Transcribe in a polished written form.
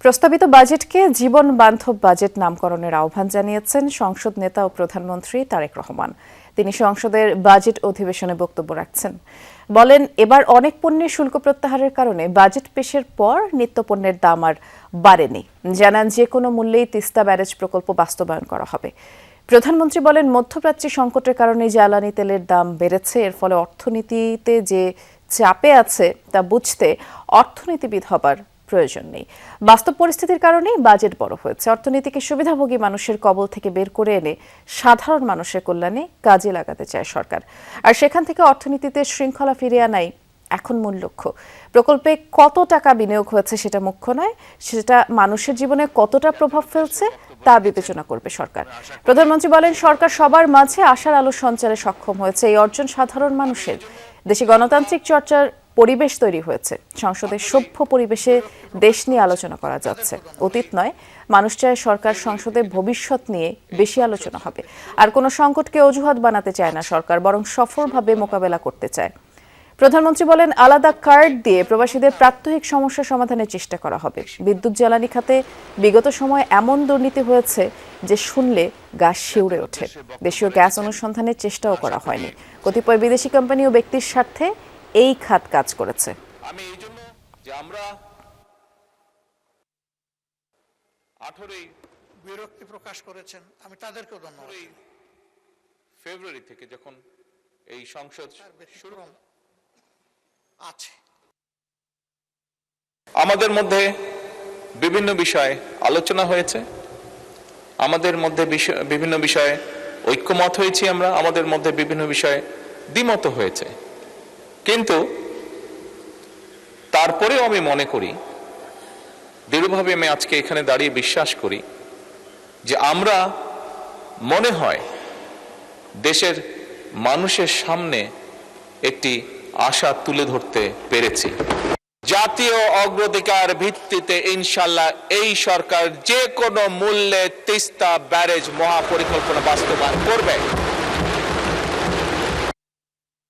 প্রস্তাবিত বাজেটকে জীবন বান্ধব বাজেট নামকরণের আহ্বান জানিয়েছেন সংসদ নেতা ও প্রধানমন্ত্রী তারেক রহমান। তিনি সংসদের বাজেট অধিবেশনে বক্তব্য রাখছেন। বলেন, এবার অনেক পণ্যের শুল্ক প্রত্যাহারের কারণে বাজেট পেশের পর নিত্যপণ্যের দাম আর বাড়েনি। জানান, যে কোনো মূল্যেই তিস্তা ব্যারেজ প্রকল্প বাস্তবায়ন করা হবে। প্রধানমন্ত্রী বলেন, মধ্যপ্রাচ্যে সংকটের কারণে জ্বালানি তেলের দাম বেড়েছে। এর ফলে অর্থনীতিতে যে চাপে আছে তা বুঝতে অর্থনীতিবিদ হবার প্রয়োজন নেই। বাস্তব পরিস্থিতির কারণেই বাজেট বড় হয়েছে। অর্থনীতিকে সুবিধাভোগী মানুষের কবল থেকে বের করে এনে সাধারণ মানুষের কল্যাণে কাজে লাগাতে চায় সরকার। আর সেখান থেকে অর্থনীতিতে শৃঙ্খলা ফিরিয়ে আনাই এখন মূল লক্ষ্য। প্রকল্পে কত টাকা বিনিয়োগ হয়েছে সেটা মুখ্য নয়, সেটা মানুষের জীবনে কতটা প্রভাব ফেলছে তা বিবেচনা করবে সরকার। প্রধানমন্ত্রী বলেন, সরকার সবার মাঝে আশার আলো সঞ্চারে সক্ষম হয়েছে। এই অর্জন সাধারণ মানুষের। দেশে গণতান্ত্রিক চর্চার পরিবেশ তৈরি হয়েছে। সংসদের সভ্য পরিবেশে দেশ নিয়ে আলোচনা করা যাচ্ছে। অতীত নয়, মানুষ চায় সরকার সংসদে ভবিষ্যৎ নিয়ে বেশি আলোচনা হবে। আর কোনো সংকটকে অজুহাত বানাতে চায় না সরকার, বরং সফলভাবে মোকাবেলা করতে চায়। প্রধানমন্ত্রী বলেন, আলাদা কার্ড দিয়ে প্রবাসীদের প্রাত্যহিক সমস্যা সমাধানের চেষ্টা করা হবে। বিদ্যুৎ জ্বালানি খাতে বিগত সময়ে এমন দুর্নীতি হয়েছে যে শুনলে গা শিউরে ওঠে। দেশীয় গ্যাস অনুসন্ধানের চেষ্টাও করা হয়নি। কতিপয় বিদেশি কোম্পানি ও ব্যক্তির স্বার্থে এই খাত কাজ করেছে। আমি এই জন্য যে আমরা 18ই বিরক্তি প্রকাশ করেছেন, আমি তাদেরকেও ধন্যবাদ। ফেব্রুয়ারি থেকে যখন এই সংসদ শুরু আছে, আমাদের মধ্যে বিভিন্ন বিষয়ে আলোচনা হয়েছে, আমাদের মধ্যে বিভিন্ন বিষয়ে ঐক্যমত হয়েছে, আমরা আমাদের মধ্যে বিভিন্ন বিষয়ে দ্বিমত হয়েছে। কিন্তু তারপরেও আমি মনে করি, দৃঢ়ভাবে আমি আজকে এখানে দাঁড়িয়ে বিশ্বাস করি যে আমরা মনে হয় দেশের মানুষের সামনে একটি আশা তুলে ধরতে পেরেছি। জাতীয় অগ্রাধিকার ভিত্তিতে ইনশাল্লাহ এই সরকার যে কোনো মূল্যে তিস্তা ব্যারেজ মহাপরিকল্পনা বাস্তবায়ন করবে।